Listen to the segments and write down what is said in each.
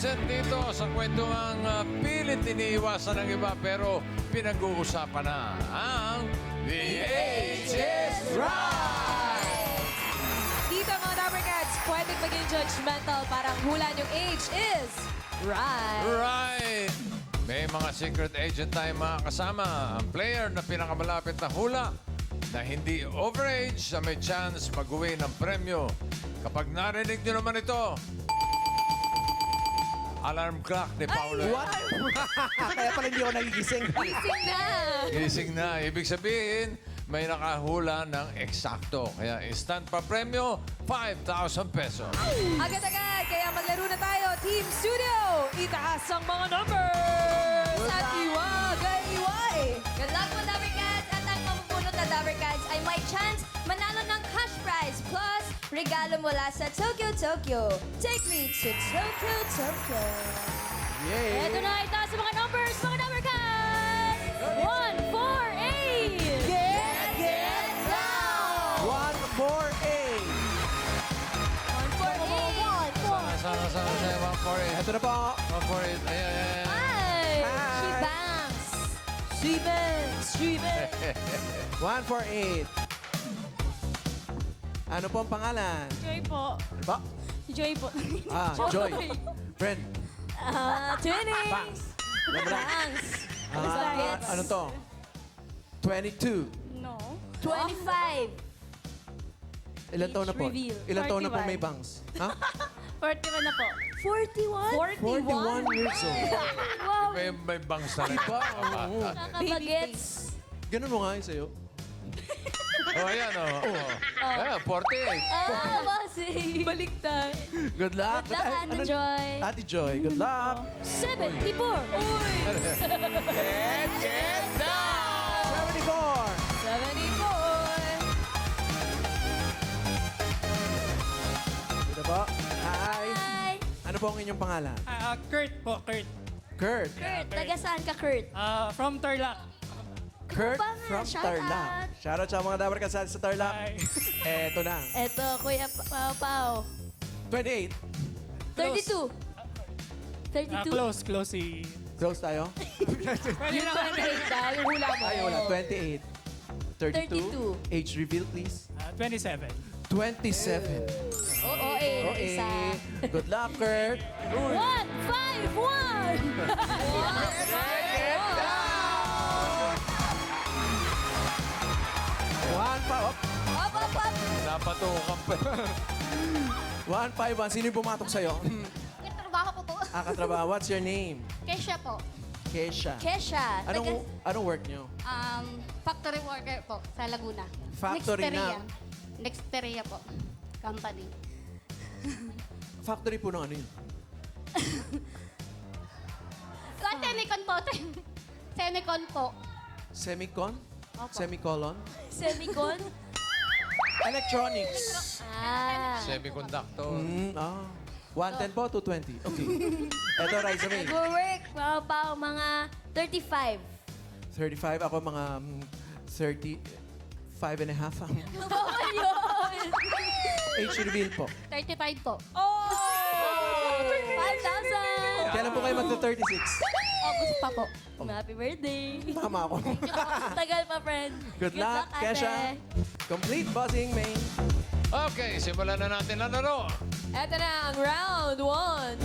absent dito sa kwentuang pilit iniiwasan ng iba pero pinag-uusapan na ang The Age is Right! Dito mga Dapper Cats, pwedeng maging judgmental. Parang hula yung age is right. Right! May mga secret agent tayong mga kasama. Ang player na pinakamalapit na hula na hindi overage na may chance mag-uwi ng premyo. Kapag narinig nyo naman ito, alarm clock ni Paolo. What? Kaya pala hindi ako nagigising. Gising na! Gising na. Ibig sabihin, may nakahula ng eksakto. Kaya instant pa premyo, 5,000 pesos. Agad-agad, kaya maglaro na tayo. Team Studio, itaas ang mga numbers! At iwagay-iway! Good luck mga Dabber Cats! At ang mapupunot na Dabber Cats ay may chance manalo ng cash prize plus regalo mula sa Tokyo Tokyo. Take me to Tokyo Tokyo. Yay! Ito na, itaas ang mga numbers, mga Dabber Cats! 1, 4, 8! Get down! 1, 4, 8. 1, 4, 8! Sana, 148. Ito na po. 148. Ayan, ayan. Ay! Hi. She bangs! She bangs! She bangs! 1, 4, 8. Ano po ang pangalan? Joy po. Ano ba? Joy po. Joy. Friend. 20! Bangs. Bangs! Ano to? 22. No. 25. Ilan taon na po? Reveal. Ilan taon na po 41. may bangs? Ha? 41 na po. 41? 41 years old. Wow! May bangs na rin. Iba. Oo. Nakabagets. Ganun mo nga yun sa'yo. Oh, ayan, oh. Ayan, 48. Ah, bossy. Baliktad. Good luck. Good luck, Ate Joy. Ate Joy, good luck. 74. Uy! Get down! 74. 74. Ito po. Hi. Hi. Ano po ang inyong pangalan? Kurt po, Kurt. Kurt. Kurt, taga saan ka, Kurt? From Tarlac. Kurt Ano ba nga? from Shout Tarlac. out. Shoutout sa mga dapat kasali sa Tarlac. Hi. Eto na. Eto, Kuya Pao Pao. 28. 32. 32? Close si... Close tayo? Pwede Yung na 28 daw, yung hula mo. Ay, wala. 28. 32. 32. Age reveal, please. 27. 27. Oo, eh. Okay. Isa. Good luck, Kurt. 1, 5, 1! One, five. Up, up, up! Napatukan pa. 1, 5, 1. Sino yung pumatok sa'yo? Katrabaho ko po. Katrabaho. What's your name? Kesha po. Kesha. Kesha. Anong work nyo? Factory worker po sa Laguna. Factory Nexteria. ng? Nexteria po. Company. Factory po ng ano yun? Semicon po. Semicon po. Semicon? Opo. Semicolon? Semicon? Electronics. Semiconductor. 110 po, 220. Okay. Ito, Raisa May. Nag-work. Pa, mga 35. 35. Ako mga 35 and a half. Bawal yun! Age reveal po. 35 po. Oh! 5,000! Kailan po kayo magta-36? August pa po. Happy birthday! Tama ako. Tagal pa, friend. Good luck, ate. Kesha. Complete buzzing, May. Okay, simulan na natin ang laro. Ito na ang round 1.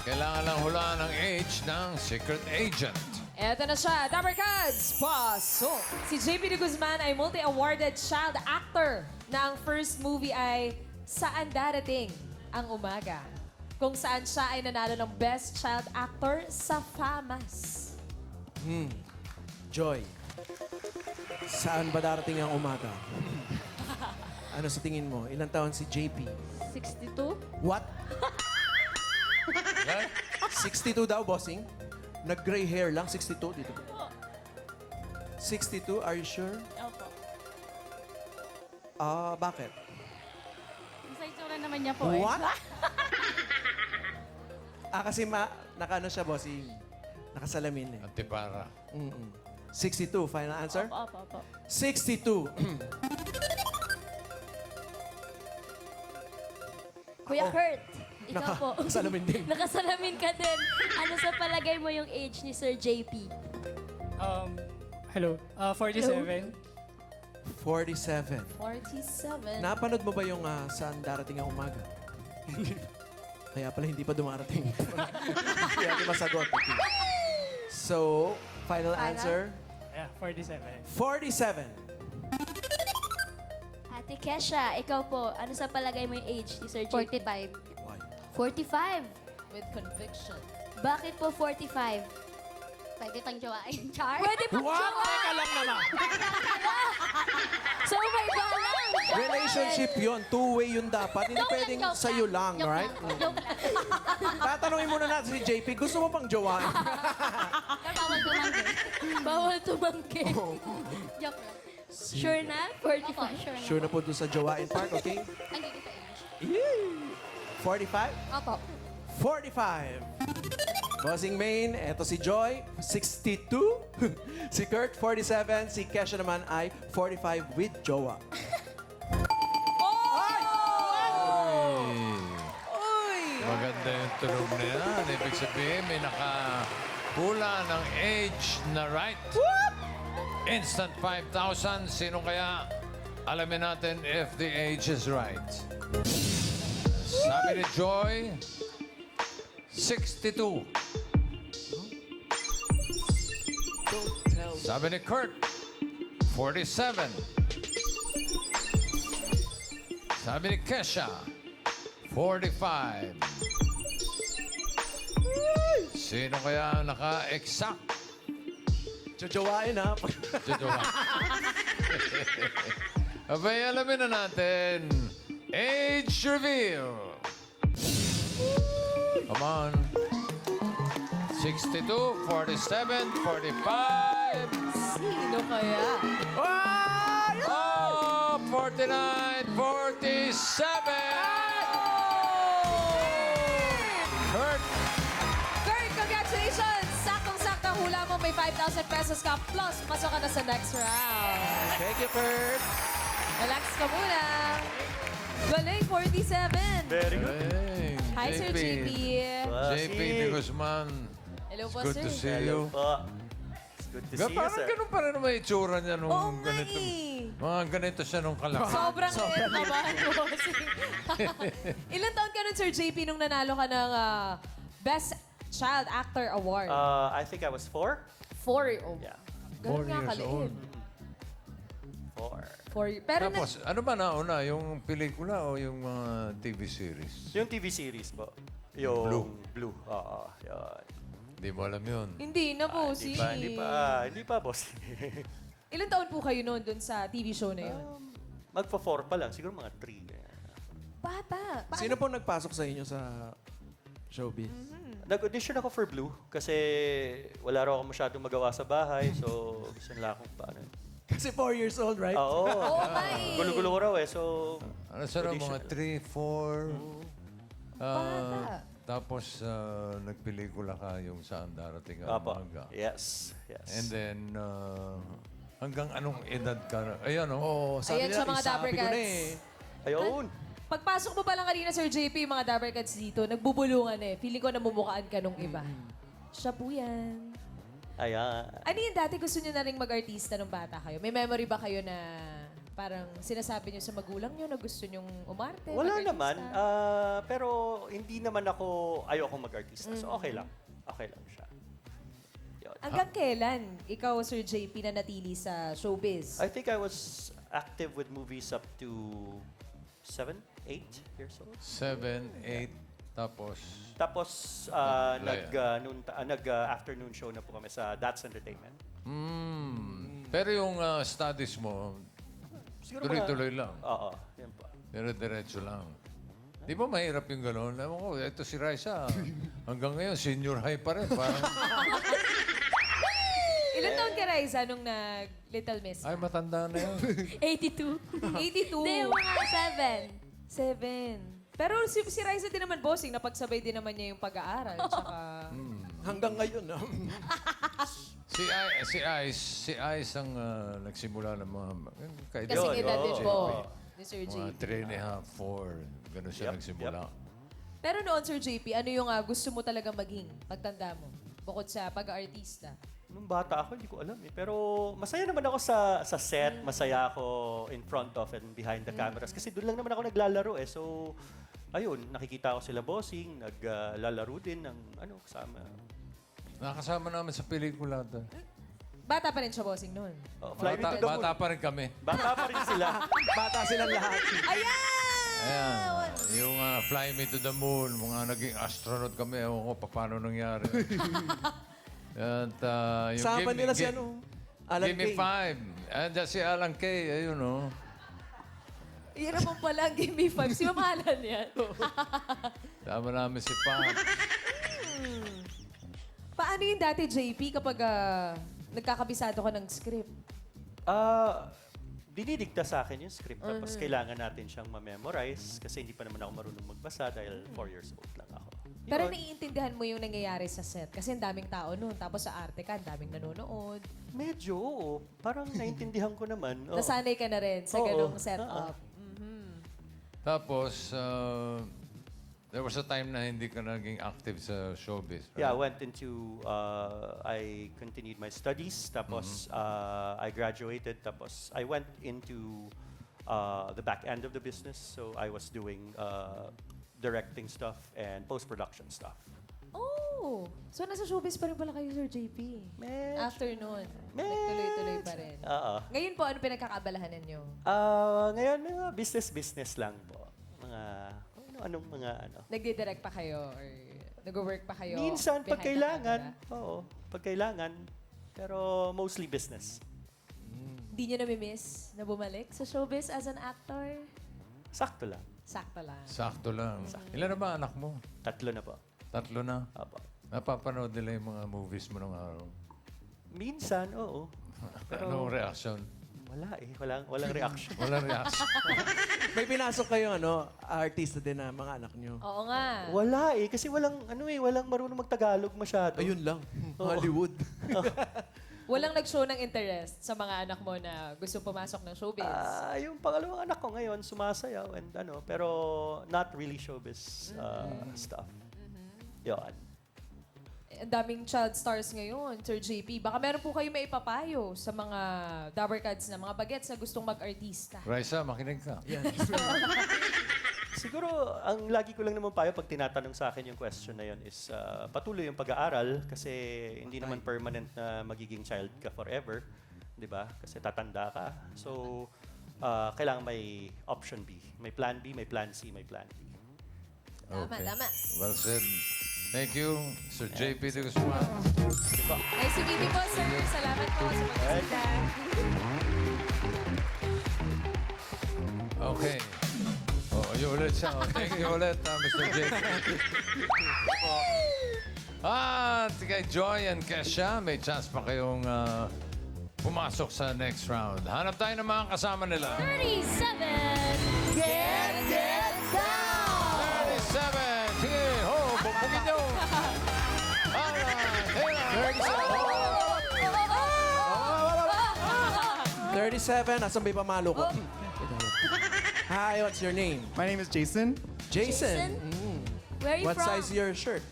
Kailangan lang hulaan ang age ng secret agent. Ito na siya, Dapper Cats, pasok! Si JP de Guzman ay multi-awarded child actor na ang first movie ay Saan Darating ang Umaga, kung saan siya ay nanalo ng Best Child Actor sa FAMAS. Joy. Saan ba darating ang umaga? Ano sa tingin mo? Ilang taon si JP? 62? What? 62 daw, bossing? Nag-gray hair lang, 62 dito. 62, are you sure? Opo. Bakit? Sa itsura naman niya po What? Kasi naka-ano siya, bossing. Nakasalamin eh. Antipara. 62, final answer? Opo. 62. Kuya Kurt, ikaw po. Nakasalamin din. Nakasalamin ka din. Ano sa palagay mo yung age ni Sir JP? Hello. 47. 47. 47. Napanood mo ba yung saan darating ang umaga? Kaya pala hindi pa dumarating. Kaya di masagot. So, final answer? Yeah, 47. 47. Ate Kesha, ikaw po. Ano sa palagay mo yung age ni Sir JP? 45. Why? 45. With conviction. Bakit po 45? Pwede pang jowain. Char? Pwede pa Wow! Teka lang naman. So may balang. Relationship yon, two-way yun dapat. Hindi Joke lang, pwedeng joke sa'yo lang, Joke right? Joke lang. Tatanungin muna natin si JP, gusto mo pang jowain? Pero bawal tumanggi. Bawal tumangki. Joke lang. Sure na? Opo, 45. sure na. Sure na po doon sa jowain part, okay? Andito sa age. 45? Opo. 45. Bossing Main, eto si Joy, 62. Si Kurt, 47. Si Kesha naman ay 45 with jowa. Maganda yung tunog na yan. Ibig sabihin, may nakahula ng age na right. Instant 5,000. Sino kaya? Alamin natin if the age is right. Sabi ni Joy, 62. Sabi ni Kurt, 47. Sabi ni Kesha, 45. Sino kaya naka-exact? Jojowain ha. Jojowa. Abay, alamin na natin. Age reveal. Come on. 62, 47, 45. Sino kaya? Oh, 49, 47. Kurt. Kurt, congratulations! Saktong-saktong hula mo. May 5,000 pesos ka. Plus, pasok ka na sa next round. Thank you, Kurt. Relax ka muna. Galing, 47. Very good. Hey, Hi, Sir JP. JP de Guzman. Hello It's po, good sir. to see Hello you. po. It's good to see you, Parang sir. ganun pa rin naman itsura niya nung Oo nga ganito. eh. Mga ganito siya nung kalaki. Sobrang liit naman po. Ilan taon ka nun, Sir JP, nung nanalo ka ng Best Child Actor Award? I think I was 4. 4. Oh. Yeah, Ganun 4 nga years kaliit. old. 4. 4. Pero Tapos, ano ba nauna? Yung pelikula o yung mga TV series? Yung TV series po. Yung Blue. Blue. Oo, yun. Hindi mo alam yun. hindi na po, si... Hindi pa, boss. Ilan taon po kayo noon dun sa TV show na yun? Magpa-4 pa lang, siguro mga 3. Bata. Sino po nagpasok sa inyo sa showbiz? Nag-audition ako for Blue kasi wala raw ako masyadong magawa sa bahay. So, gusto nila akong paano. Kasi 4 years old, right? Oo. Oo nga eh. Gulo-gulo ko raw eh. So, Ano sa mga 3, 4? Bata. Tapos, nagpelikula ka yung saan darating ang Apa. umaga. Yes. And then, hanggang anong edad ka? Ayan, no? Oh, sabi Ayan sa nila, mga isabi Dapper ko na Cats. eh. ayun. Pagpasok mo pa lang kanina, Sir JP, mga Dapper Cats dito, nagbubulungan eh. Feeling ko namumukhaan ka nung iba. Siya po yan. Ayan. Ano yung dati gusto niyo na rin mag-artista nung bata kayo? May memory ba kayo na parang sinasabi niyo sa magulang niyo na gusto niyong umarte? Wala mag-artista? naman. Pero hindi naman ako ayoko mag-artista. So okay lang. Okay lang siya. Yun. Hanggang kailan ikaw, Sir JP, na natili sa showbiz? I think I was active with movies up to 7, 8 years old. 7, 8, tapos... Tapos Wala nag-afternoon show na po kami sa That's Entertainment. Pero yung studies mo, Siguro tuloy-tuloy lang. Oo, yun po. Pero diretso lang. Di ba mahirap yung gano'n? Ewan ko, ito si Raisa. Hanggang ngayon, senior high pa rin. Parang, Ilan taon ka, Raisa, nung nag-Little Miss? ay, matanda na yan. 82. 82. Hindi, mga 7. Pero si Raisa din naman, bossing, napagsabay din naman niya yung pag-aaral. Tsaka... Hanggang ngayon, no? Si Ice ang nagsimula ng mga Kasing kaibigan. edad din Oo. po ni Sir Mga JP. 3 and a half, 4. Ganun siya Yep, nagsimula. Pero noon, Sir JP, ano yung gusto mo talaga maging pagtanda mo? Bukod sa pag-aartista. Nung bata ako, hindi ko alam eh. Pero masaya naman ako sa set. Masaya ako in front of and behind the cameras. Kasi doon lang naman ako naglalaro eh. So, ayun, nakikita ko sila bossing, naglalaro din ng kasama. Nakasama namin sa pelikula doon. Bata pa rin siya, bossing, noon. Oh, Fly Me to the Moon. Bata pa rin kami. Bata pa rin sila. Bata silang lahat. Ayan, yung Fly Me to the Moon, mga naging astronaut kami. Ewan ko pa paano nangyari. At yung Sama nila si Alan Give Me Kay. Five. Andiyan si Alan Kay, ayun o. Yan naman pala ang Give Me 5. Si mamahalan yan. Sama namin si Pam. Paano yung dati, JP, kapag nagkakabisado ka ng script? Dinidikta sa akin yung script. Tapos kailangan natin siyang ma-memorize kasi hindi pa naman ako marunong magbasa dahil 4 years old lang ako. Pero Yun. naiintindihan mo yung nangyayari sa set. Kasi ang daming tao noon. Tapos sa arte ka, ang daming nanonood. Medyo, oo. Parang naintindihan ko naman. Oo. Nasanay ka na rin sa Oo. ganong setup. Tapos, there was a time na hindi ka naging active sa showbiz. Right? Yeah, I went into, I continued my studies, tapos I graduated, tapos I went into the back end of the business. So I was doing directing stuff and post-production stuff. Oh! So nasa showbiz pa rin pala kayo, Sir JP. Medyo. After nun, nagtuloy-tuloy pa rin. Oo. Ngayon po, ano pinagkakaabalahan ninyo? Ngayon, mga business lang po. Mga, anong mga ano. Nagdidirect pa kayo or nag-work pa kayo? Minsan, pag behind the kailangan. camera? Oo, pag kailangan. Pero mostly business. Hindi nyo namimiss na bumalik sa showbiz as an actor? Sakto lang. Sakto lang. Sakto lang. Ilan na ba anak mo? 3 na po. 3 na. Apo. Napapanood nila yung mga movies mo nung araw. Minsan, oo. Anong reaction? Wala eh. Walang reaction. Walang reaction. May pinasok kayong artista din na mga anak nyo. Oo nga. Wala eh. Kasi walang marunong magtagalog masyado. Ayun lang. Hollywood. Walang nag-show ng interest sa mga anak mo na gusto pumasok ng showbiz. Yung pangalawang anak ko ngayon, sumasayaw and pero not really showbiz stuff. Yun. Ang daming child stars ngayon, Sir JP. Baka meron po kayo may ipapayo sa mga Dabber Cats na mga bagets na gustong mag-artista. Raisa, makinig ka. Siguro, ang lagi ko lang naman payo pag tinatanong sa akin yung question na yun is patuloy yung pag-aaral kasi hindi naman permanent na magiging child ka forever. Di ba? Kasi tatanda ka. So, kailangan may option B. May plan B, may plan C, may plan D. Tama, tama. Well said. Thank you, Sir JP de Guzman. Nice to meet you po, sir. Salamat po sa pagkasita. Okay. Yun ulit siya. Thank you ulit, Mr. JP. At kay Joy and Kesha, may chance pa kayong pumasok sa next round. Hanap tayo ng mga kasama nila. 37. Get down! 37. Sige, ho, bukbugin nyo. Alright, hey, 37, asan ba yung pamalo ko? Hi, what's your name? My name is Jason. Jason. Where are you What from? size is your shirt?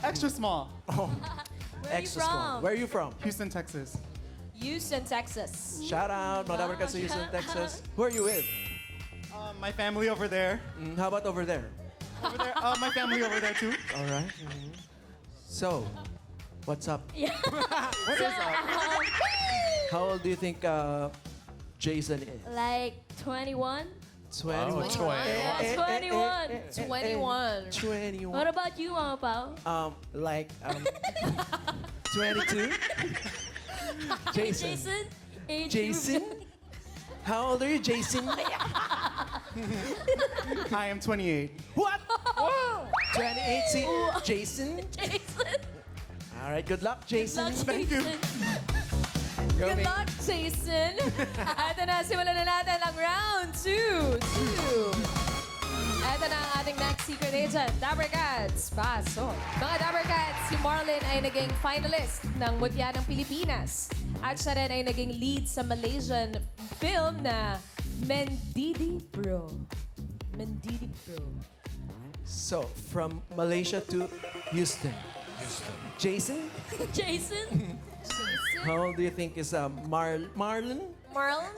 Extra small. Where are you Extra small. from? Where are you from? Houston, Texas. Houston, Texas. Shout out, mga Dabber Cats sa Houston, Texas. Who are you with? My family over there. How about over there? Over there. My family over there too. All right. So, what's up? What is up? How old do you think Jason is? Like 21? 21. 21. 21. What about you, Mama Pao? 22. Jason. Jason? Age Jason? How old are you, Jason? I am 28. What? 28. See, Jason. Jason. All right, good luck, Jason. Thank you. Good luck, Jason. Ito na, simulan na natin ang round 2. Ito na ang ating next secret agent, Dabber Cats. Pasok. Mga Dabber Cats, si Marlon ay naging finalist ng Mutya ng Pilipinas. At siya rin ay naging lead sa Malaysian film na Mendidi Bro. Mandili Pro. So, from Malaysia to Houston. Jason, Jason? how old do you think is Marlon? Marlon?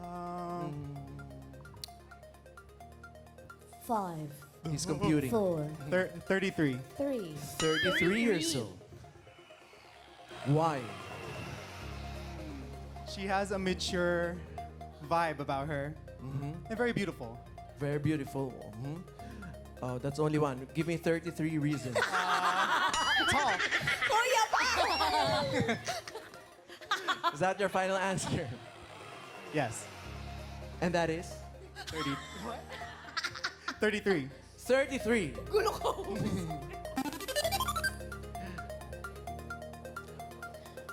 Um, 5, He's computing. 4, 33. 3. 33 years old. Why? She has a mature vibe about her. And very beautiful. Very beautiful. Mhm. Oh, that's only one. Give me 33 reasons. Tall. Is that your final answer? Yes. And that is? 33. 33.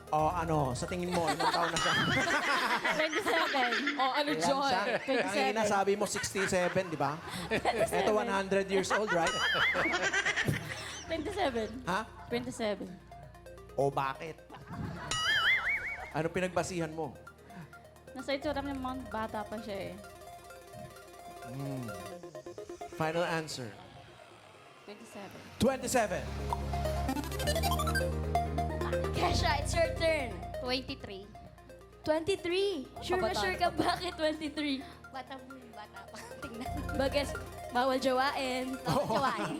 Oh, ano, sa tingin mo, ilang taon na siya? 27. Oh, ano, Ilan John? siya? Kanina sabi mo 67, di ba? Ito 100 years old, right? 27. Ha? 27. O bakit? Ano pinagbasihan mo? Nasa itsura ng mga bata pa siya eh. Final answer. 27. 27. Kesha, it's your turn. 23. 23. Sure na Kabataan sure ka bakit 23? Bata pa. Tingnan. Bagas, bawal jawain. Bawal jawain.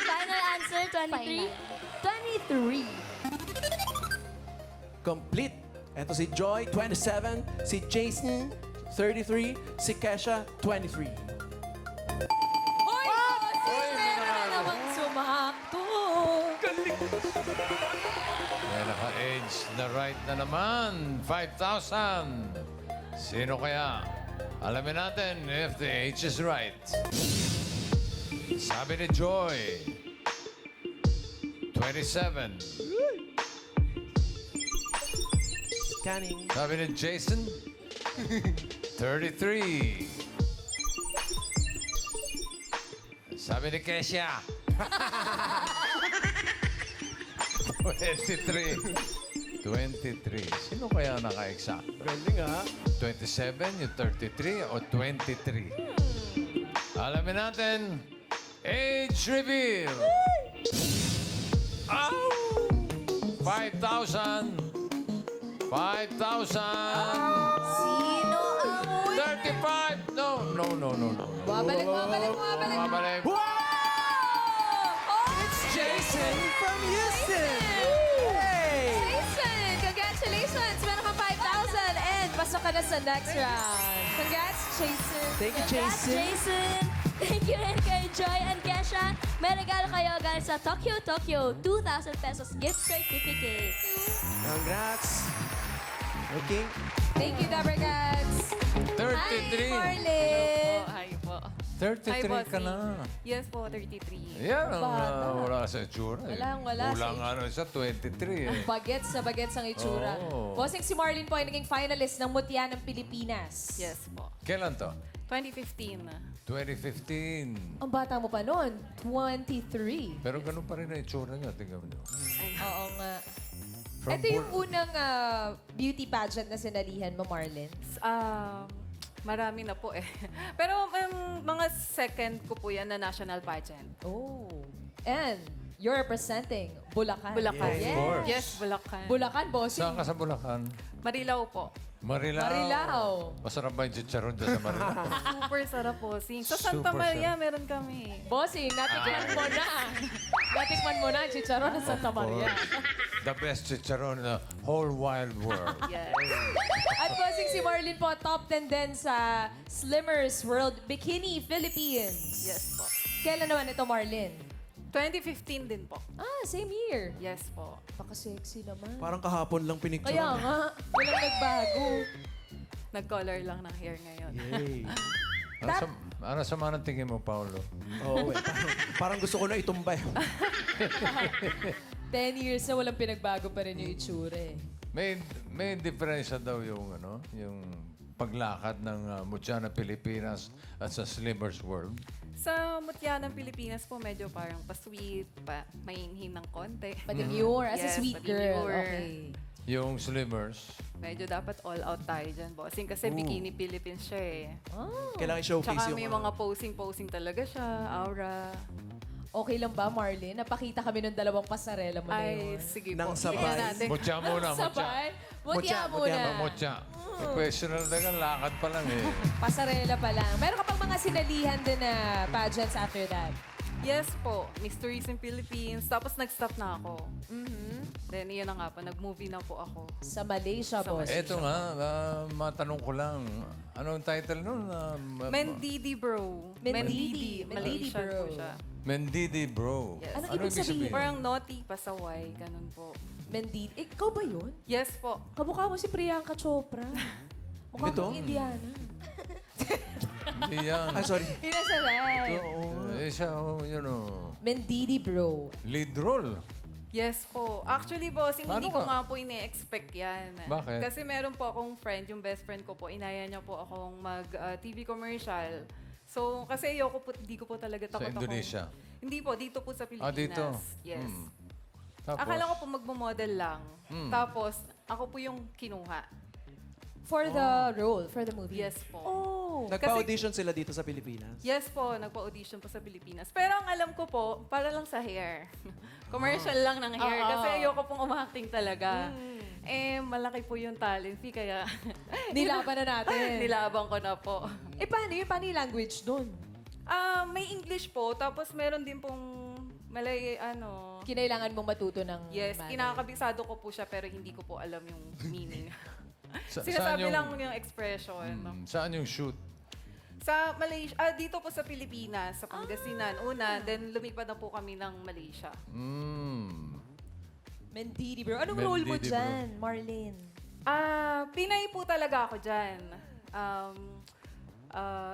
Final answer, 23. 23. Complete. Ito si Joy, 27. Si Jason, 33. Si Kesha, 23. Hoy! Bossing! Meron na namang sumakto. May naka-age na right na naman. 5,000. Sino kaya? Alamin natin if the age is right. Sabi ni Joy, 27. Scanning. Sabi ni Jason, 33. Sabi ni Kesha, 23. 23. Sino kaya naka-exact? Galing ha? 27, yung 33, o 23? Alamin natin, age reveal. Ow! 5,000. 5,000. Sino ang 35. No. Bumabalik. Mabalik. It's Jason from Houston! Hey! Jason, congratulations! Meron kang 5,000 and pasok ka na sa next round. Congrats, Jason. Thank you, Congrats, Jason. Jason. Thank you rin kay Joy and Kesha. May regalo kayo galing sa Tokyo, 2,000 pesos gift certificate. Congrats. Okay. Thank you, Dabber Cats. 33. Marlene. Hi po. 33 ka na. Yes po, 33. Yan ang wala sa itsura. eh. Wala Kulang sa ano siya, 23 eh. Bagets ang itsura. Oo. Bossing si Marlene po ay naging finalist ng Mutya ng Pilipinas. Yes po. Kailan to? 2015. 2015. Ang bata mo pa noon, 23. Pero ganun pa rin ang itsura niya. Tingnan mo. Oo nga. From Ito yung unang beauty pageant na sinalihan mo, Marlene. Marami na po eh. Pero mga second ko po yan na national pageant. Oh. And you're representing Bulacan. Bulacan. Of course. Yes, Bulacan. Bulacan, bossing. Saan ka sa Bulacan? Marilao po. Marilao. Marilao. Masarap ba yung chicharon dyan sa Marilao? Super sarap po. Sa Santa Super Maria, sarap. meron kami. Bossing, natikman mo na. Natikman mo na ang chicharon ng Santa Maria. The best chicharon in the whole wide world. Yes. At bossing si Marlene po, top 10 din sa Slimmers World Bikini Philippines. Yes po. Kailan naman ito, Marlene? 2015 din po. Ah, same year. Yes po. Paka-sexy naman. Parang kahapon lang pinicture. Kaya nga, walang nagbago. Nag-color lang ng hair ngayon. Yay. Ano sa manang tingin mo, Paolo? Oo, eh. Parang gusto ko na itumbay. 10 years na walang pinagbago pa rin yung itsura eh. May diferensya daw yung paglakad ng Mutya ng Pilipinas at sa Slimmers World. Sa Mutya ng Pilipinas po, medyo parang pa-sweet, mainhin ng konti. Padimure, as a Yes, sweet girl. padimure. Okay. Yung slimmers. Medyo dapat all out tayo dyan, bossing. Kasi Bikini Philippines siya eh. Kailangan i-showcase Tsaka yung may mga posing-posing talaga siya, aura. Okay lang ba, Marlene? Napakita kami ng dalawang pasarela mo na Ay, yun. sige Nang po. sabay. Tingnan natin. Mutya muna, mutya. Sabay? Mutya Mutya, muna. Mutya. Professional na ka, lakad pa lang eh. Pasarela pa lang. Meron ka pang mga sinalihan din na pageants after that? Yes po, Miss Tourism Philippines. Tapos nag-stop na ako. Then, yun na nga po, nag-movie na po ako. Sa Malaysia, Sa boss. Eto nga, matanong ko lang. Anong title nun? Mendidi Bro. Mendidi. Mendidi Malaysian Bro. po siya. Mendidi Bro. Yes. Anong ibig sabihin? Parang naughty, pasaway, ganun po. Mendidi. Ikaw ba yun? Yes po. Kamukha mo si Priyanka Chopra. Mukha Ito? kang Indiana. Hindi yan. Ah, sorry. Inasaray. Eh, siya, you know, Mendidi Bro. lead role. Yes po. Actually, boss, hindi Paano ko ka? nga po ine-expect yan. Bakit? Kasi meron po akong friend, yung best friend ko po, inaya niya po akong mag-TV commercial. So, kasi hindi ko po talaga Sa takot Indonesia. Hindi po, dito po sa Pilipinas. dito? Yes. Tapos, Akala ko po magmo-model lang. Tapos, ako po yung kinuha. For the role, for the movie. Yes po. Oh. Nagpa-audition sila dito sa Pilipinas. Yes po, nagpa-audition po sa Pilipinas. Pero ang alam ko po, para lang sa hair. Commercial lang ng hair. Oo. Kasi ayoko pong umacting talaga. Eh, malaki po yung talent fee, kaya Nilaban na natin. nilabang ko na po. Paano yun? Paano yung language doon? May English po, tapos meron din pong Kinailangan mong matuto ng yes, Mandarin. kinakabisado ko po siya, pero hindi ko po alam yung meaning. saan Sinasabi yung- lang yung expression. Saan yung shoot? Sa Malaysia, dito po sa Pilipinas, sa Pangasinan, una, then lumipat na po kami ng Malaysia. Mendidi Bro. Anong role mo Mendidi Bro. dyan, Marlene? Pinay po talaga ako dyan.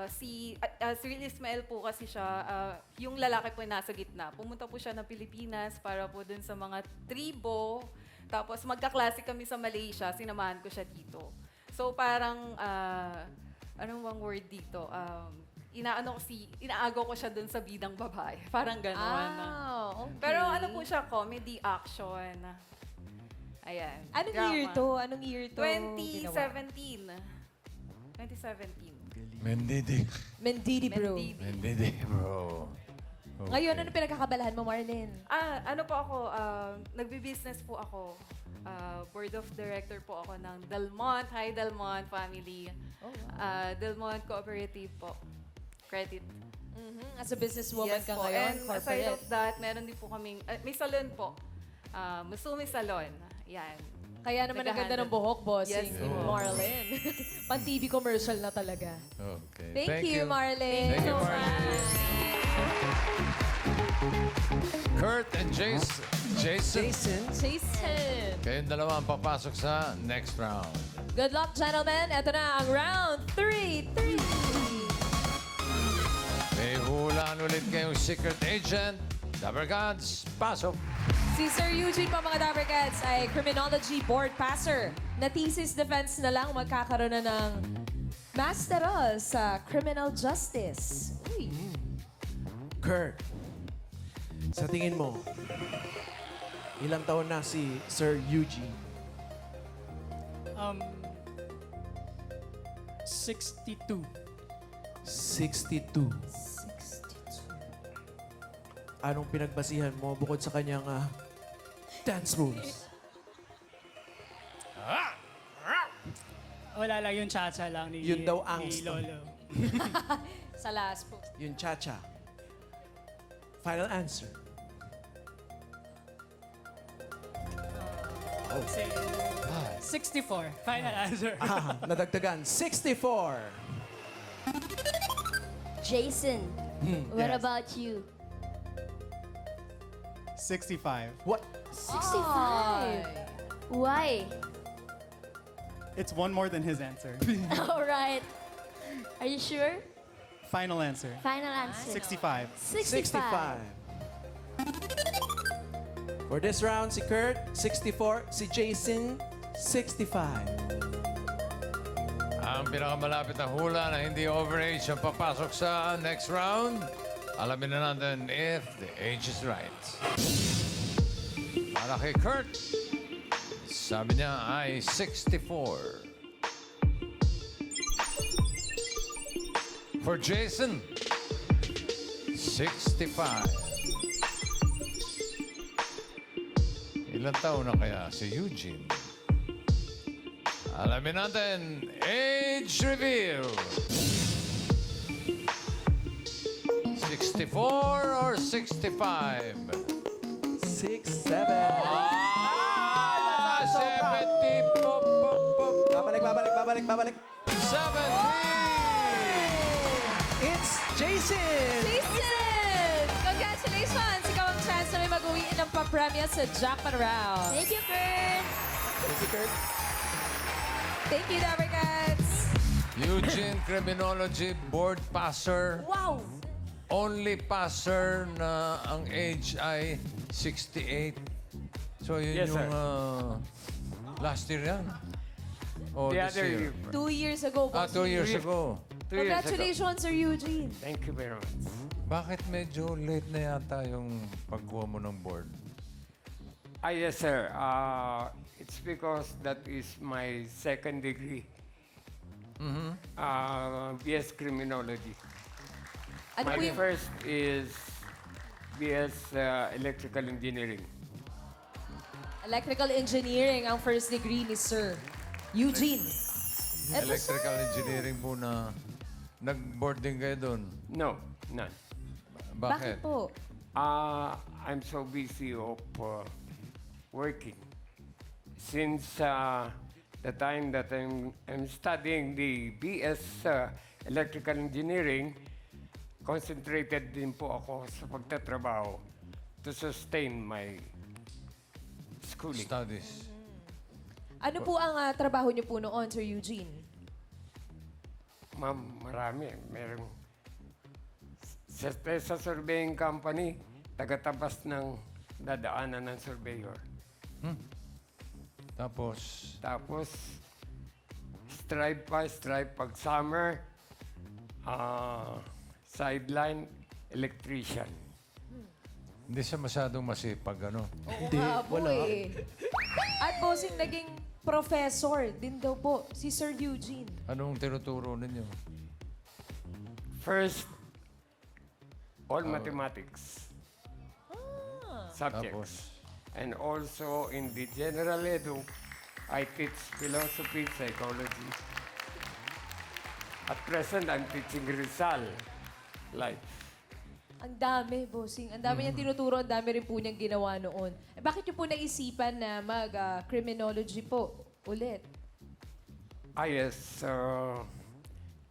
Si Real Ismael po kasi siya, yung lalaki po yung nasa gitna. Pumunta po siya ng Pilipinas para po dun sa mga tribo. Tapos magkaklase kami sa Malaysia, sinamahan ko siya dito. So parang, anong bang word dito? Inaagaw ko siya dun sa bidang babae. Parang gano'n. Okay. Pero ano po siya, comedy, action. Ayan. Anong drama. year to? Anong year to? 2017. 2017. Mendidi. Mendidi Bro. Mendidi. Mendidi Bro. Okay. Ngayon, ano pinagkakabalahan mo, Marlene? Ano po ako, nagbi-business po ako. Board of director po ako ng Delmont. Hi, Delmont family. Delmont Cooperative po. Credit. As a businesswoman Yes ka po. ngayon, And aside corporate. of that, meron din po kaming, may salon po. Musumi Salon. Yan. Kaya naman ang ganda ng Nag-handle. buhok, bossing Yes, ni po. Marlene. Pan-TV commercial na talaga. Okay. Thank you, Marlene. Thank you, so Marlene. Kurt and Jason. Jason, Jason. Kayong dalawa ang papasok sa next round. Good luck, gentlemen. Ito na ang round 3. May hulaan ulit kayong secret agent. Dabber Gods, pasok. Si Sir Eugene pa mga Dabber Cats ay criminology board passer. Na thesis defense na lang magkakaroon na ng masteral sa criminal justice. Uy. Kurt, sa tingin mo, ilang taon na si Sir Eugene? 62. 62. Anong pinagbasihan mo bukod sa kanyang dance moves? Wala lang yung cha-cha lang ni, Yun daw ni angst. Lolo. Sa last post. Yung cha-cha. Final answer. Say, 64. Final answer. Nadagdagan. 64. Jason, what yes. about you? 65. What? 65. Why? It's one more than his answer. All right. Are you sure? Final answer. Final answer. 65. 65. For this round, si Kurt, 64. Si Jason, 65. Ang pinakamalapit na hula na hindi overage ang papasok sa next round. Alamin na natin if the age is right. Para kay Kurt, Sabi niya ay 64. For Jason, 65. Ilan taon na kaya si Eugene? Alamin natin, age reveal. 64 or 65? 6, 7. 70. Pop, pop, pop. Babalik. 70. It's Jason! Jason! Congratulations! Ikaw ang chance na may mag-uwiin ng papremya sa Jackpot Round. Thank you, Kurt. Thank you, Dabber Cats! Eugene, criminology, board passer. Wow! Only passer na ang age ay 68. So yun Yes, yung sir. last year yan. O The this other year? 2 years ago. Ah, 2 years ago. 2 years ago. Congratulations, Sir Eugene. Thank you very much. Bakit medyo late na yata yung pagkuha mo ng board? Yes, sir. It's because that is my second degree. BS Criminology. Ano My po yung... first is BS Electrical Engineering. Electrical Engineering ang first degree ni Sir Eugene. Eto, Electrical engineering po na nag-boarding kayo doon. No, none. Bakit Bakit? po? I'm so busy of working. Since the time that I'm studying the BS Electrical Engineering, concentrated din po ako sa pagtatrabaho to sustain my schooling. Studies. Ano po ang trabaho niyo po noon, Sir Eugene? Ma'am, marami. Merong sa surveying company, tagatabas ng dadaanan ng surveyor. Tapos, Tapos, stripe pag summer, sideline, electrician. hindi siya masyadong masipag, ano? Hindi, Nga po wala. eh. At bossing naging professor din daw po, si Sir Eugene. Anong tinuturo ninyo? First, all mathematics subjects. Tapos, And also in the general edu, I teach philosophy, psychology. At present, I'm teaching Rizal life. Ang dami, bossing. Ang dami niyang tinuturo, ang dami rin po niyang ginawa noon. Eh, bakit niyo po naisipan na mag-criminology po ulit? Yes.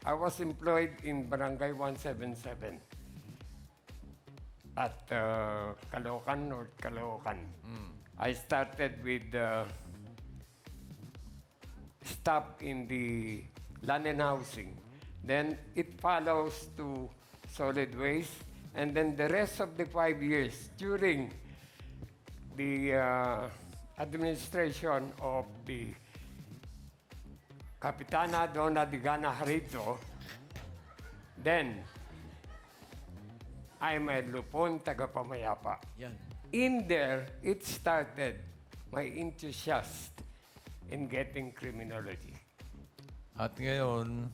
I was employed in Barangay 177 at Caloocan, North Caloocan. I started with staff in the land and housing. Then it follows to solid waste. And then the rest of the 5 years during the administration of the Kapitana Donna Digana Harito, then I'm a Lupon tagapamayapa. Yan. In there, it started my enthusiasm in getting criminology. at ngayon,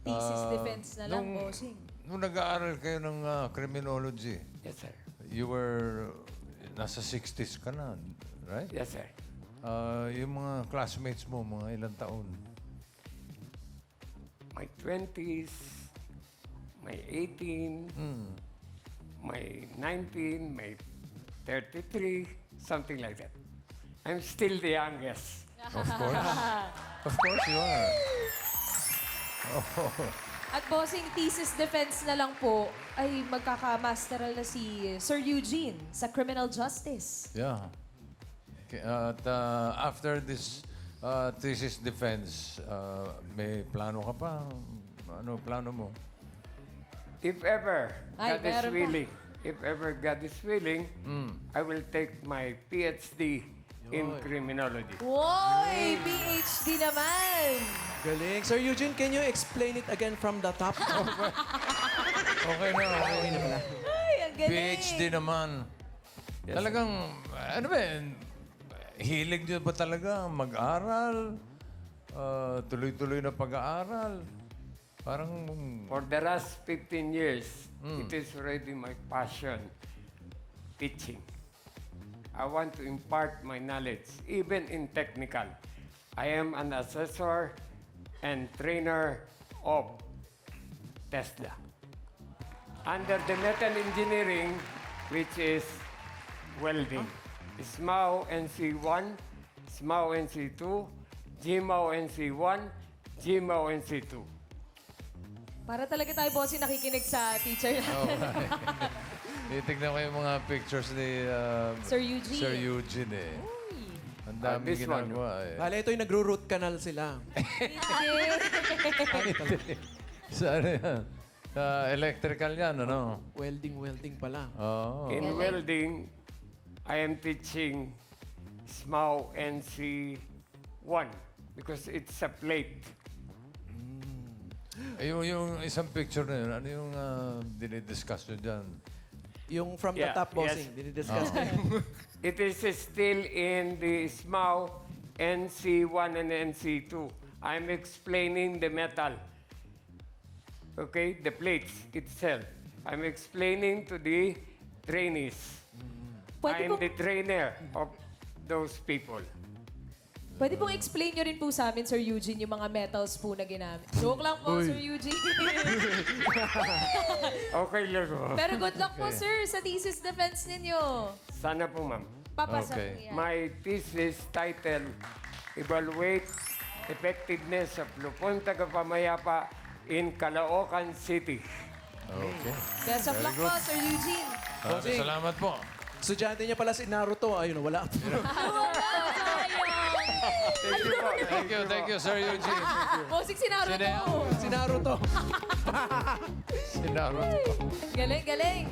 Thesis defense na lang, nung- bossing. nung nag-aaral kayo ng criminology, Yes, sir. you were nasa 60s ka na, right? Yes, sir. Yung mga classmates mo, mga ilang taon? My 20s, my 18, my 19, my 33, something like that. I'm still the youngest. Of course. Of course you are. At bossing, thesis defense na lang po ay magkakamasteral na si Sir Eugene sa criminal justice. Yeah. Okay, at after this thesis defense, may plano ka pa? Ano plano mo? If ever Ay, God is meron pa. willing, if ever God is willing, I will take my PhD in criminology. Woy! PhD naman! Galing. Sir Eugene, can you explain it again from the top? Okay na, okay na pala. Ay, ang galing! PhD naman. Talagang, ano ba yan? hilig niyo ba talaga mag-aral? Tuloy-tuloy na pag-aaral? Parang... For the last 15 years, it is already my passion, teaching. I want to impart my knowledge, even in technical. I am an assessor and trainer of Tesla. Under the metal engineering, which is welding. SMAO NC1, SMAO NC2, GMAO NC1, GMAO NC2. Para talaga tayo, bossing, nakikinig sa teacher natin. Titignan ko yung mga pictures ni Sir Eugene. Sir Eugene eh. Ang dami this one. ginagawa eh. Bale, ito yung nagro-root canal sila. Sa ano yan? Electrical yan, ano? Welding pala. Oo. In welding, I am teaching SMAO NC1 because it's a plate. Yung isang picture na yun, ano yung dinidiscuss nyo dyan? Yung from the Yeah, top, bossing. yes. Dinidiscuss na yun. It is still in the SMAO NC1 and NC2. I'm explaining the metal. Okay, the plates itself. I'm explaining to the trainees. Pwede I'm pong, the trainer of those people. pwede pong explain nyo rin po sa amin, Sir Eugene, yung mga metals po na ginamit. Joke lang po, Sir Eugene. Okay, Laro. Pero good luck po, sir, sa thesis defense ninyo. Sana po, ma'am. Papasa Okay. po yan. My thesis title, Evaluate Effectiveness of Lupon Tagapamayapa in Caloocan City. Okay. Best of luck po, Sir Eugene. Bossing. Salamat po. Estudyante niya pala si Naruto. Ayun, wala. Thank you, Sir Eugene. Bossing si Naruto. Sino yan? si Naruto. Sinabi. Galing, galing.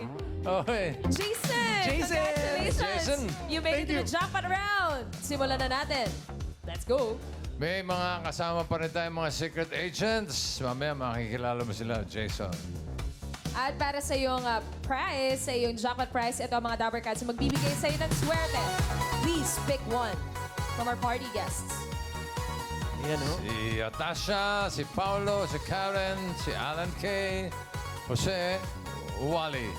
Okay. Jason! Jason! Congratulations! Jason. You made it to the jackpot round. Simulan na natin. Let's go. May mga kasama pa rin tayong mga secret agents. Mamaya makikilala mo sila, Jason. At para sa iyong prize, sa iyong jackpot prize, ito ang mga Dabber Cats na magbibigay sa iyo ng swerte. Please pick one from our party guests. Ayan, oh. Si Atasha, si Paulo, si Karen, si Alan K, Jose, Wally.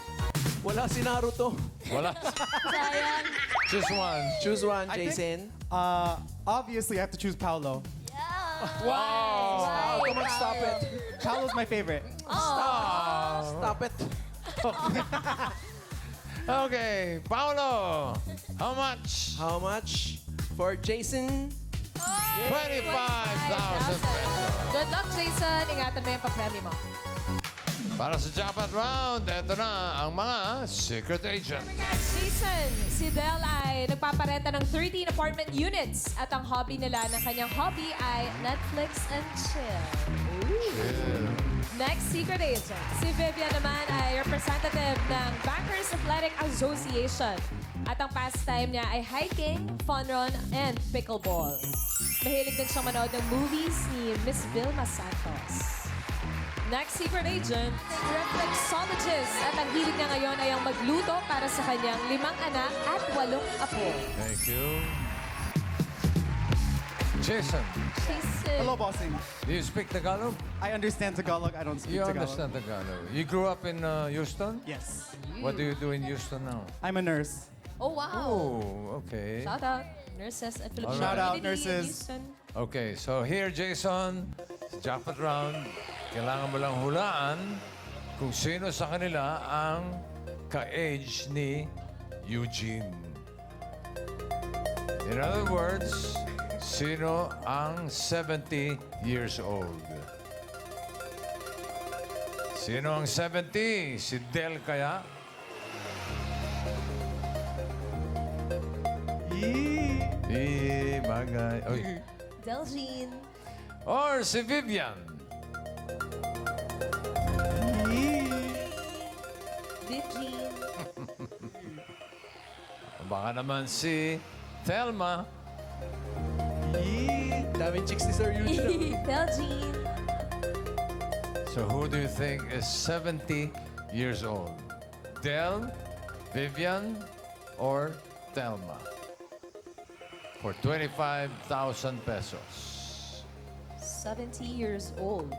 Wala si Naruto. Wala. Sayang. Choose one. Choose one, I think- Jason. Obviously, I have to choose Paolo. Oh, come on, stop it. Paolo's my favorite. Stop it. Okay, Paulo. How much? How much for Jason? 25,000 pesos. Good luck, Jason. Ingatan mo yung papremyo mo. Para sa jackpot round, eto na ang mga secret agents. Jason, si Del ay nagpaparenta ng 13 apartment units at ang hobby nila ng kanyang hobby ay Netflix and chill. Next secret agent, si Vivian naman ay representative ng Bankers Athletic Association at ang pastime niya ay hiking, fun run, and pickleball. Mahilig din siyang manood ng movies ni Miss Vilma Santos. Next secret agent, reflexologist at ang hilig niya ngayon ay ang magluto para sa kanyang 5 anak at 8 apo. Thank you. Jason, Hello, bossing. do you speak Tagalog? I understand Tagalog. I don't speak You Tagalog. understand Tagalog. You grew up in Houston? Yes. What do you do in Houston now? I'm a nurse. Oh, wow. Oh, okay. Shout out, nurses at Filipino Shout out, community in nurses. Houston. Okay, so here, Jason, sa jackpot round, kailangan mo lang hulaan kung sino sa kanila ang ka-age ni Eugene. In other words, sino ang 70 years old? Sino ang 70? Si Del kaya? Bagay. Oy. Delgene. Or si Vivian? Virgin. Baka naman si Thelma. Daming chicks ni Sir Eugene. Delgene. So who do you think is 70 years old? Del, Vivian, or Thelma? for 25,000 pesos. 70 years old.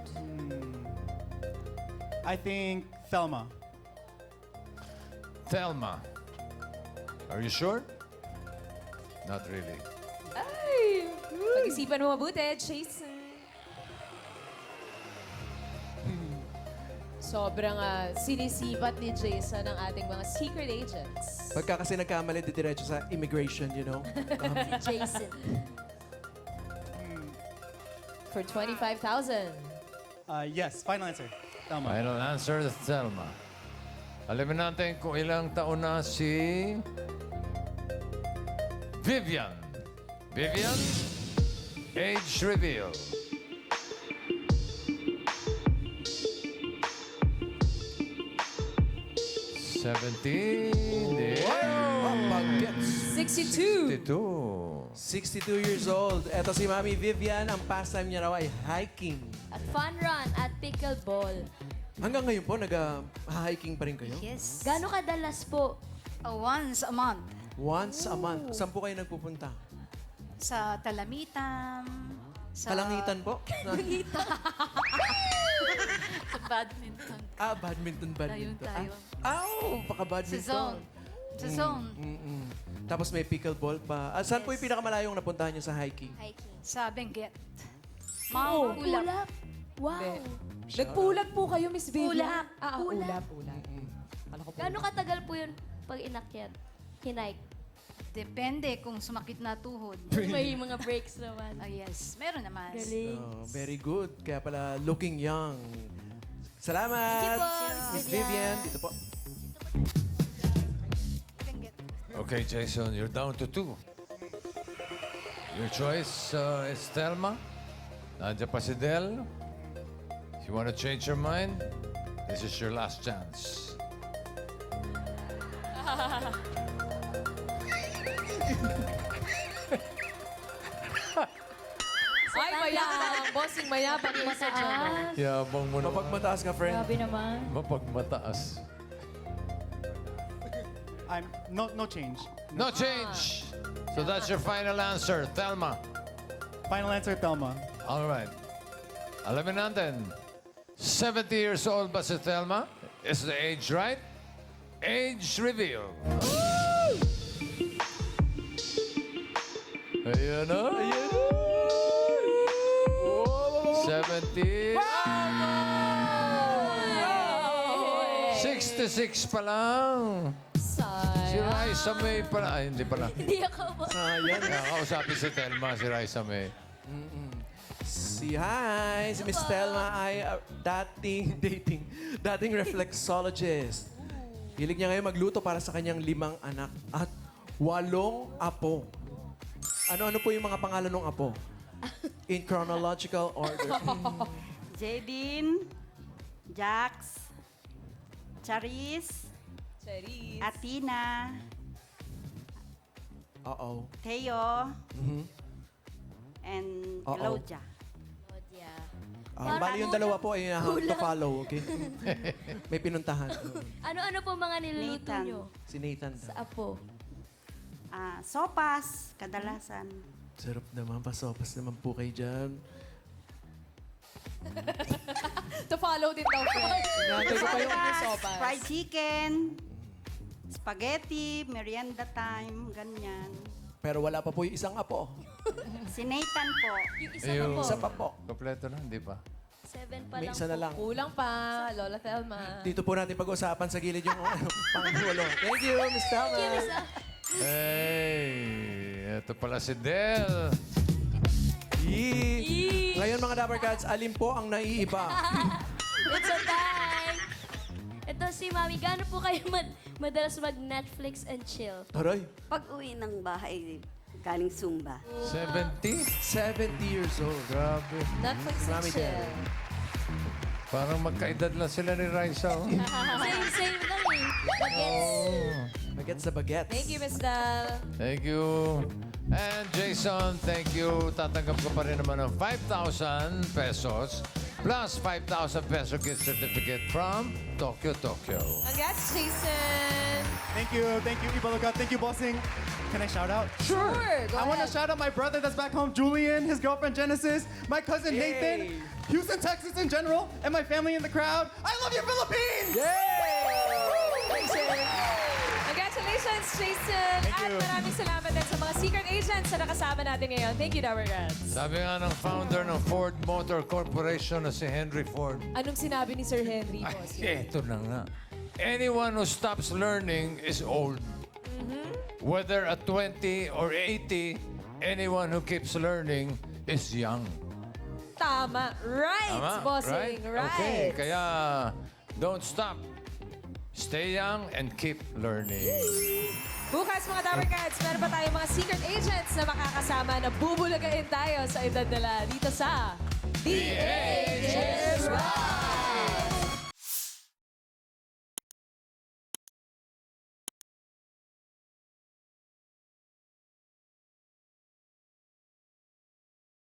I think Thelma. Thelma. Are you sure? Not really. Ay! Pag-isipan mo mabuti, Jason. Sobrang sinisipat ni Jason ang ating mga secret agents. Pagka kasi nagkamali, didiretso sa immigration, you know? Jason. For 25,000. Yes, final answer. Thelma. Final answer, Thelma. Alamin natin kung ilang taon na si Vivian. Vivian, age reveal. 17. Bagets. 62. 52. 62 years old. Eto si Mami Vivian, ang pastime niya raw ay hiking. At fun run at pickleball. Hanggang ngayon po, nag-hiking pa rin kayo? Yes. Gano'ng kadalas po? Once a month. Once a month. Saan po kayo nagpupunta? Sa Talamitan. Sa Kalangitan po? Sa badminton. Badminton. Ayun tayo. Sa Baka-badminton. zone. Sa zone. Tapos may pickleball pa. Saan po yung pinakamalayong napuntahan niyo sa hiking? Hiking. Sa Benguet. Oh, Mount Ulap. Wow. Nagpulag po kayo, Miss Vivian. Ulap. Ulap. Kala ko po. Gano'ng katagal po yun pag inakyat? Hinike. Depende kung sumakit na tuhod. May mga breaks naman. Oh, yes. Meron naman. Galing. Oh, very good. Kaya pala looking young. Salamat! Thank you po, Miss Miss Vivian. Dito po. Benguet. Okay, Jason, you're down to 2. Your choice is Thelma. Nandiyan pa si Del. If you want to change your mind, this is your last chance. Ay, mayabang. Bossing mayabang yung sa dyan. Yabang mo naman. Mapagmataas ka, friend. Grabe naman. Mapagmataas. No change. No change. So that's your final answer, Thelma. Final answer, Thelma. All right. Alamin natin. 70 years old ba si Thelma? Is the age right? Age reveal. Ayan na. Ayan na. 70. 66 pa lang. Si Raisa May pala. Ay, hindi pala. Hindi ako po. Sayang. Kausapin si Thelma, si Raisa May. Si Miss Thelma ay dating reflexologist. Hilig niya ngayon magluto para sa kanyang 5 anak at 8 apo. Ano-ano po yung mga pangalan ng apo? In chronological order. Jadine, Jax, Charis, Charis. Athena, Uh-oh. Theo, and Uh-oh. Claudia. Bali yung dalawa po ay to follow, okay? May pinuntahan. Ano-ano po mga niluluto Nathan. nyo Si Nathan. sa apo? Sopas, kadalasan. Sarap naman, pasopas naman po kayo dyan. To follow din daw, friend. Inaantay ko pa yung sopas. Fried chicken, spaghetti, merienda time, ganyan. Pero wala pa po yung isang apo. Si Nathan po. Yung isa pa po. Isa pa po. Kompleto na, hindi pa? 7 pa May lang isa na po. lang. Kulang pa, Lola Thelma. Dito po natin pag-usapan sa gilid yung panghulo. Thank you, Miss Thelma. Hey, ito pala si Del. Ngayon mga Dapper Cats, alin po ang naiiba? It's a time! Ito si Mami, gaano po kayo madalas mag-Netflix and chill? Taray, Pag uwi ng bahay, galing Zumba. 70? 70 years old. Grabe. Netflix and Mami chill. Parang magkaedad lang sila ni Raisa. Oh. Same lang eh. Bagets. Bagets sa bagets. Thank you, Miss Del. Thank you. And Jason, thank you. Tatanggap ko pa rin naman ng 5,000 pesos plus 5,000 peso gift certificate from Tokyo, Tokyo. Congrats, Jason. Thank you, Ibaloga. Thank you, Bossing. Can I shout out? Sure, go I want to ahead. shout out my brother that's back home, Julian, his girlfriend Genesis, my cousin Nathan, Houston, Texas in general, and my family in the crowd. I love you, Philippines! Congratulations, Jason! Thank At you. maraming salamat din sa mga secret agents na nakasama natin ngayon. Thank you, Dabber Cats. Sabi nga ng founder ng Ford Motor Corporation na si Henry Ford, Anong sinabi ni Sir Henry, boss? eto na nga. Anyone who stops learning is old. Whether at 20 or 80, anyone who keeps learning is young. Tama. Right, Tama? bossing. Right. Okay, kaya don't stop. Stay young and keep learning. Bukas, mga Dabber Cats, meron pa tayong mga secret agents na makakasama na bubulagain tayo sa edad nila dito sa The